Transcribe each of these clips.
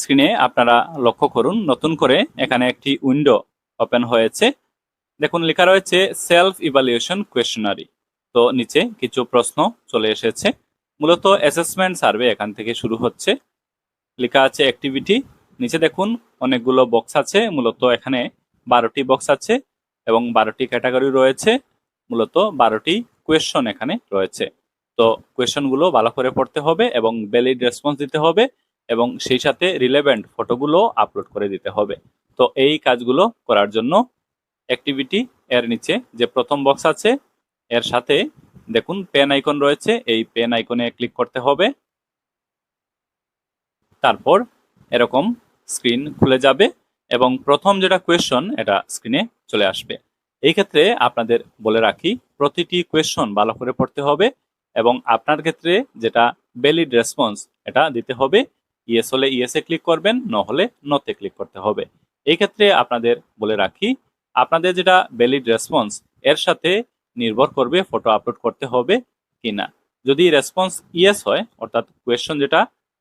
স্ক্রিনে আপনারা লক্ষ্য করুন, নতুন করে এখানে একটি উইন্ডো ওপেন হয়েছে। দেখুন লেখা রয়েছে সেলফ ইভালুয়েশন কোয়েশনারি। তো নিচে কিছু প্রশ্ন চলে এসেছে। মূলত অ্যাসেসমেন্ট সার্ভে এখান থেকে শুরু হচ্ছে। লেখা আছে অ্যাক্টিভিটি। নিচে দেখুন অনেকগুলো বক্স আছে। মূলত এখানে 12টি বক্স আছে এবং 12টি ক্যাটাগরি রয়েছে। মূলত 12টি কোয়েশন এখানে রয়েছে। তো কোয়েশনগুলো ভালো করে পড়তে হবে এবং ভ্যালিড রেসপন্স দিতে হবে এবং সেই সাথে রিলেভেন্ট ফটোগুলো আপলোড করে দিতে হবে। তো এই কাজগুলো করার জন্য অ্যাক্টিভিটি এর নিচে যে প্রথম বক্স আছে এর সাথে দেখুন পেন আইকন রয়েছে, এই পেন আইকনে ক্লিক করতে হবে। তারপর এরকম স্ক্রিন খুলে যাবে এবং প্রথম যেটা কোয়েশন এটা স্ক্রিনে চলে আসবে। এই ক্ষেত্রে আপনাদের বলে রাখি, প্রতিটি কোয়েশন ভালো করে পড়তে হবে এবং আপনার ক্ষেত্রে যেটা ভ্যালিড রেসপন্স এটা দিতে হবে। ইয়েস হলে ইয়েসে ক্লিক করবেন, নো হলে নোতে ক্লিক করতে হবে। এই ক্ষেত্রে আপনাদের বলে রাখি, আপনাদের যেটা ভ্যালিড রেসপন্স এর সাথে নির্ভর করবে ফটো আপলোড করতে হবে কিনা। যদি রেসপন্স ইয়েস হয়, অর্থাৎ কোয়েশন যেটা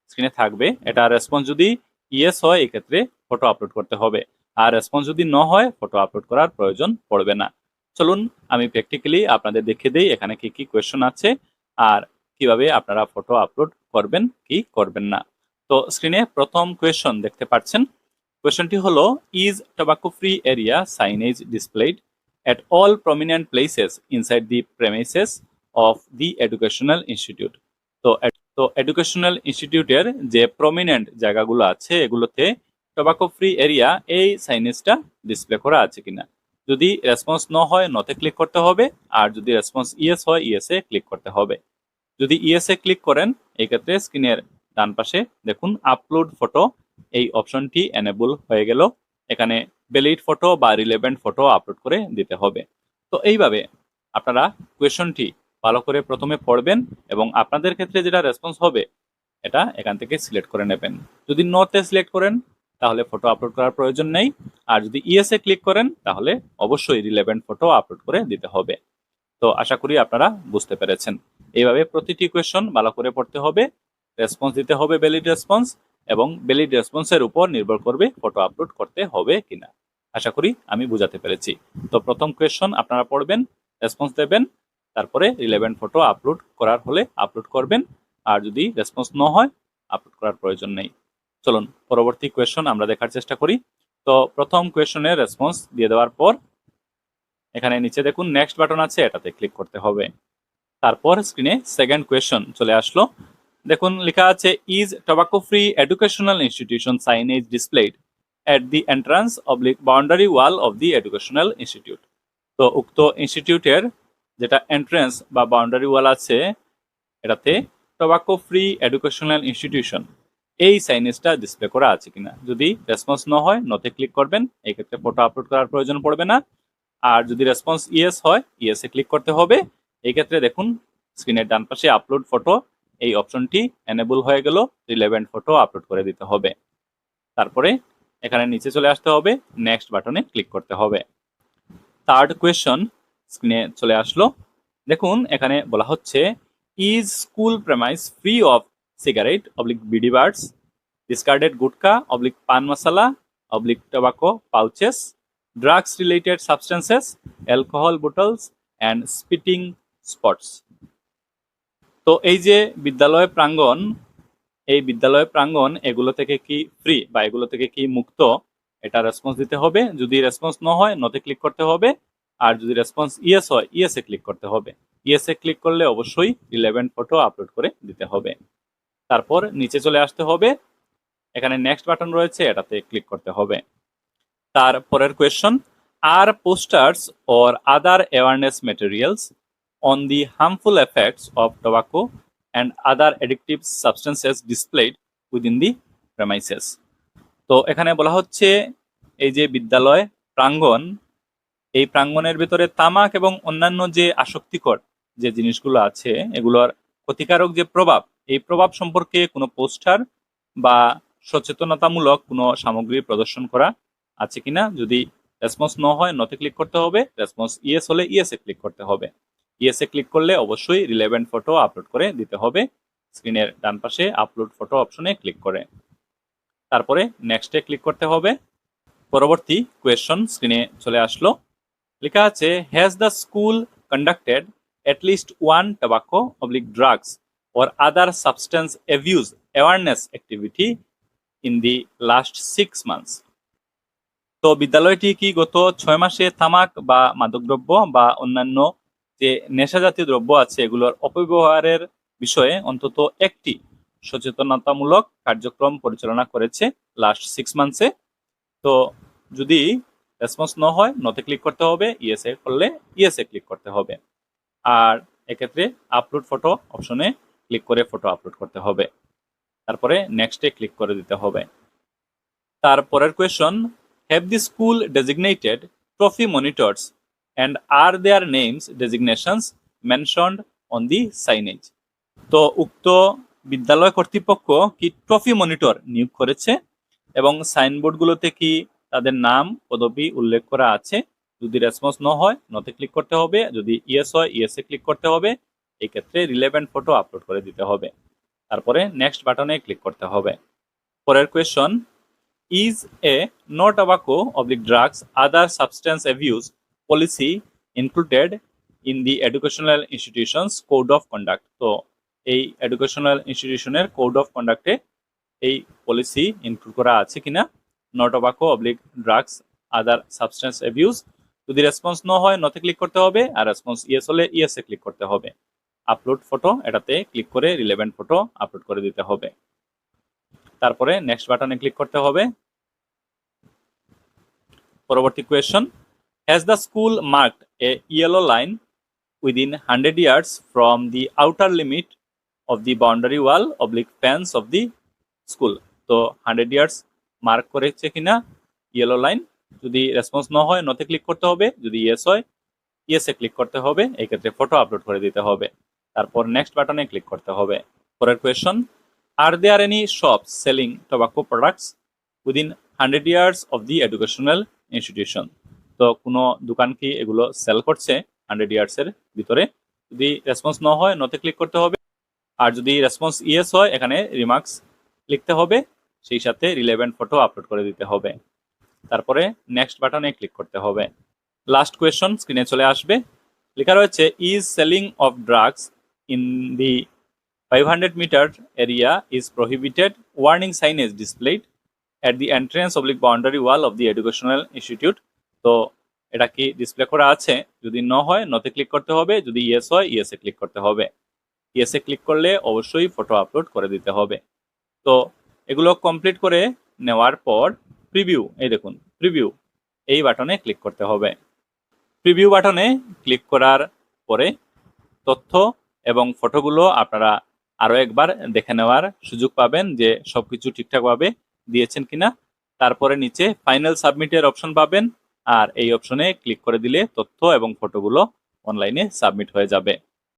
স্ক্রিনে থাকবে এটা রেসপন্স যদি ইয়েস হয়, এক্ষেত্রে ফটো আপলোড করতে হবে। আর রেসপন্স যদি ন হয়, ফটো আপলোড করার প্রয়োজন পড়বে না। চলুন আমি প্র্যাকটিক্যালি আপনাদের দেখিয়ে দিই এখানে কি কি কোয়েশ্চন আছে আর কিভাবে আপনারা ফটো আপলোড করবেন কি করবেন না। তো স্ক্রিনে প্রথম কোয়েশ্চন দেখতে পাচ্ছেন। কোয়েশ্চনটি হলো, is tobacco free area signage displayed at all prominent places inside the premises of the educational institute? তো এডুকেশনাল ইনস্টিটিউটের যে প্রমিনেন্ট জায়গাগুলো আছে এগুলোতে টোবাকো ফ্রি এরিয়া এই সাইনেজটা ডিসপ্লে করা আছে কিনা। যদি রেসপন্স ন হয়, নতে ক্লিক করতে হবে। আর যদি রেসপন্স ইয়েস হয়, ইয়েসে ক্লিক করতে হবে। যদি ইয়েসে ক্লিক করেন, এই ক্ষেত্রে স্ক্রিনের ডান পাশে দেখুন আপলোড ফটো, এই অপশনটি এনেবল হয়ে গেল। এখানে ভ্যালিড ফটো বা রিলেভেন্ট ফটো আপলোড করে দিতে হবে। তো এইভাবে আপনারা কোয়েশনটি ভালো করে প্রথমে পড়বেন এবং আপনাদের ক্ষেত্রে যেটা রেসপন্স হবে এটা এখান থেকে সিলেক্ট করে নেবেন। যদি নোতে সিলেক্ট করেন তাহলে ফটো আপলোড করার প্রয়োজন নেই। আর যদি ইয়েসে ক্লিক করেন তাহলে অবশ্যই রিলেভেন্ট ফটো আপলোড করে দিতে হবে। তো আশা করি আপনারা বুঝতে পেরেছেন। এইভাবে প্রতিটি কোয়েশন ভালো করে পড়তে হবে, রেসপন্স দিতে হবে ভ্যালিড রেসপন্স, এবং ভ্যালিড রেসপন্সের উপর নির্ভর করবে ফটো আপলোড করতে হবে কিনা। আশা করি আমি বুঝাতে পেরেছি। তো প্রথম কোয়েশন আপনারা পড়বেন, রেসপন্স দেবেন, তারপরে রিলেভেন্ট ফটো আপলোড করার হলে আপলোড করবেন। আর যদি রেসপন্স ন হয়, আপলোড করার প্রয়োজন নেই। চলুন পরবর্তী কোয়েশন আমরা দেখার চেষ্টা করি। তো প্রথম কোয়েশনের রেসপন্স দিয়ে দেওয়ার পর এখানে নিচে দেখুন নেক্সট বাটন আছে, এটাতে ক্লিক করতে হবে। তারপর স্ক্রিনে সেকেন্ড কোয়েশন চলে আসলো। দেখুন লেখা আছে, is tobacco free educational institution signage displayed at the entrance oblique boundary wall of the educational institute? তো উক্ত ইনস্টিটিউটের যেটা এন্ট্রান্স বা বাউন্ডারি ওয়াল আছে এটাতে টোবাকো ফ্রি এডুকেশনাল ইনস্টিটিউশন এই সাইনেজটা ডিসপ্লে করা আছে কিনা। যদি রেসপন্স ন হয়, নোতে ক্লিক করবেন। এই ক্ষেত্রে ফটো আপলোড করার প্রয়োজন পড়বে না। আর যদি রেসপন্স ইয়েস হয়, ইয়েসে ক্লিক করতে হবে। এই ক্ষেত্রে দেখুন স্ক্রিনের ডান পাশে আপলোড ফটো এই অপশনটি এনেবল হয়ে গেল, রিলেভেন্ট ফটো আপলোড করে দিতে হবে। তারপরে এখানে নিচে চলে আসতে হবে, নেক্সট বাটনে ক্লিক করতে হবে। থার্ড কোয়েশ্চন স্ক্রিনে চলে আসলো। দেখুন এখানে বলা হচ্ছে, is school premise free of cigarette oblique bidi birds, discarded gutka oblique pan masala oblique tobacco pouches, drugs related substances, alcohol bottles and spitting spots? তো এই যে বিদ্যালয় প্রাঙ্গণ, এই বিদ্যালয় প্রাঙ্গণ এগুলো থেকে কি ফ্রি বা এগুলো থেকে কি মুক্ত, এটা রেসপন্স দিতে হবে। যদি রেসপন্স ন হয়, নতে ক্লিক করতে হবে। আর যদি রেসপন্স ইয়েস হয়, ইয়েসে ক্লিক করতে হবে। ইয়েসে ক্লিক করলে অবশ্যই রিলেভেন্ট ফটো আপলোড করে দিতে হবে। তারপর নিচে চলে আসতে হবে, এখানে নেক্সট বাটন রয়েছে, এটাতে ক্লিক করতে হবে। তারপরের question, are posters or other awareness materials on the harmful effects of tobacco and other addictive substances displayed within the premises? তো এখানে বলা হচ্ছে, এই যে বিদ্যালয় প্রাঙ্গণ, এই প্রাঙ্গণের ভিতরে তামাক এবং অন্যান্য যে আসক্তিকর যে জিনিসগুলো আছে এগুলোর ক্ষতিকারক যে প্রভাব, এই প্রভাব সম্পর্কে কোনো পোস্টার বা সচেতনতামূলক কোনো সামগ্রী প্রদর্শন করা আছে কিনা। যদি রেসপন্স ন হয়, নতে ক্লিক করতে হবে। রেসপন্স ইয়েস হলে ইয়েসে ক্লিক করতে হবে। ইয়েসে ক্লিক করলে অবশ্যই রিলেভেন্ট ফটো আপলোড করে দিতে হবে স্ক্রিনের ডান পাশে আপলোড ফটো অপশনে ক্লিক করে। তারপরে নেক্সটে ক্লিক করতে হবে। পরবর্তী কোয়েশ্চন স্ক্রিনে চলে আসলো। লেখা আছে, has the school conducted at least one tobacco oblique drugs or other substance abuse awareness activity in the last 6 months? তো বিদ্যালয়টি কি গত 6 মাসে তামাক বা মাদকদ্রব্য বা অন্যান্য যে নেশা জাতীয় দ্রব্য আছে এগুলোর অপব্যবহারের বিষয়ে অন্তত একটি সচেতনতামূলক কার্যক্রম পরিচালনা করেছে লাস্ট 6 মান্থসে? তো যদি রেসপন্স ন হয় নতে ক্লিক করতে হবে, ইয়েসে করলে ইয়েসে ক্লিক করতে হবে। আর এক্ষেত্রে আপলোড ফটো অপশনে ক্লিক করে ফটো আপলোড করতে হবে। তারপরে নেক্সটে ক্লিক করে দিতে হবে। তারপরের question, have the school designated trophy monitors and are their names designations mentioned on the signage? তো উক্ত বিদ্যালয় কর্তৃপক্ষ কি ট্রফি মনিটর নিয়োগ করেছে এবং সাইনবোর্ডগুলোতে কি তাদের নাম পদবি উল্লেখ করা আছে? যদি রেসপন্স ন হয় নতে ক্লিক করতে হবে, যদি ইয়েস হয় ইয়েসে ক্লিক করতে হবে। এই ক্ষেত্রে রিলেভেন্ট ফটো আপলোড করে দিতে হবে। তারপরে নেক্সট বাটনে ক্লিক করতে হবে। পরের question, is a no tobacco oblique drugs other substance abuse policy included in the educational institutions code of conduct? তো এই এডুকেশনাল ইনস্টিটিউশনের কোড অফ কন্ডাক্টে এই পলিসি ইনক্লুড করা আছে কিনা? No tobacco oblique drugs other substance abuse. যদি response no হয় নতে ক্লিক করতে হবে, আর রেসপন্স ইয়েস হলে ইয়েসে ক্লিক করতে হবে। আপলোড ফটো এটাতে ক্লিক করে রিলেভেন্ট ফটো আপলোড করে দিতে হবে। তারপরে নেক্সট বাটনে ক্লিক করতে হবে। পরবর্তী question, has the school marked A yellow line within 100 years from the outer limit of the boundary wall oblique fence of the school? তো 100 ইয়ার্স মার্ক করেছে কিনা ইয়েলো লাইন? যদি রেসপন্স ন হয় নতে click করতে হবে, যদি ইয়েস হয় ইয়েসে click করতে হবে। এই ক্ষেত্রে ফটো আপলোড করে দিতে হবে। তারপর নেক্সট বাটনে ক্লিক করতে হবে। পরের question, are there any shops selling tobacco products within 100 yards of the educational institution? তো কোনো দোকান কি এগুলো সেল করছে 100 ইয়ার্সের ভিতরে? যদি রেসপন্স ন হয় নতে ক্লিক করতে হবে, আর যদি রেসপন্স ইয়েস হয় এখানে রিমার্কস লিখতে হবে, সেই সাথে রিলেভেন্ট ফটো আপলোড করে দিতে হবে। তারপরে নেক্সট বাটনে ক্লিক করতে হবে। লাস্ট কোয়েশ্চন স্ক্রিনে চলে আসবে। লেখা রয়েছে, is selling of drugs in the 500 metre area is prohibited, warning signage displayed at the entrance oblique boundary wall of the educational institute? তো এটা কি ডিসপ্লে করা আছে? যদি ন হয় নতে ক্লিক করতে হবে, যদি ইয়েস হয় ইয়েসে ক্লিক করতে হবে। ইয়েসে ক্লিক করলে অবশ্যই ফটো আপলোড করে দিতে হবে। তো এগুলো কমপ্লিট করে নেওয়ার পর প্রিভিউ, এই দেখুন প্রিভিউ, এই বাটনে ক্লিক করতে হবে। প্রিভিউ বাটনে ক্লিক করার পরে তথ্য এবং ফটোগুলো আপনারা আরো একবার দেখে নেওয়ার সুযোগ পাবেন যে সবকিছু ঠিকঠাকভাবে দিয়েছেন কিনা। তারপরে নিচে ফাইনাল সাবমিটের অপশন পাবেন, আর এই অপশনে ক্লিক করে দিলে তথ্য এবং ফটোগুলো অনলাইনে সাবমিট হয়ে যাবে।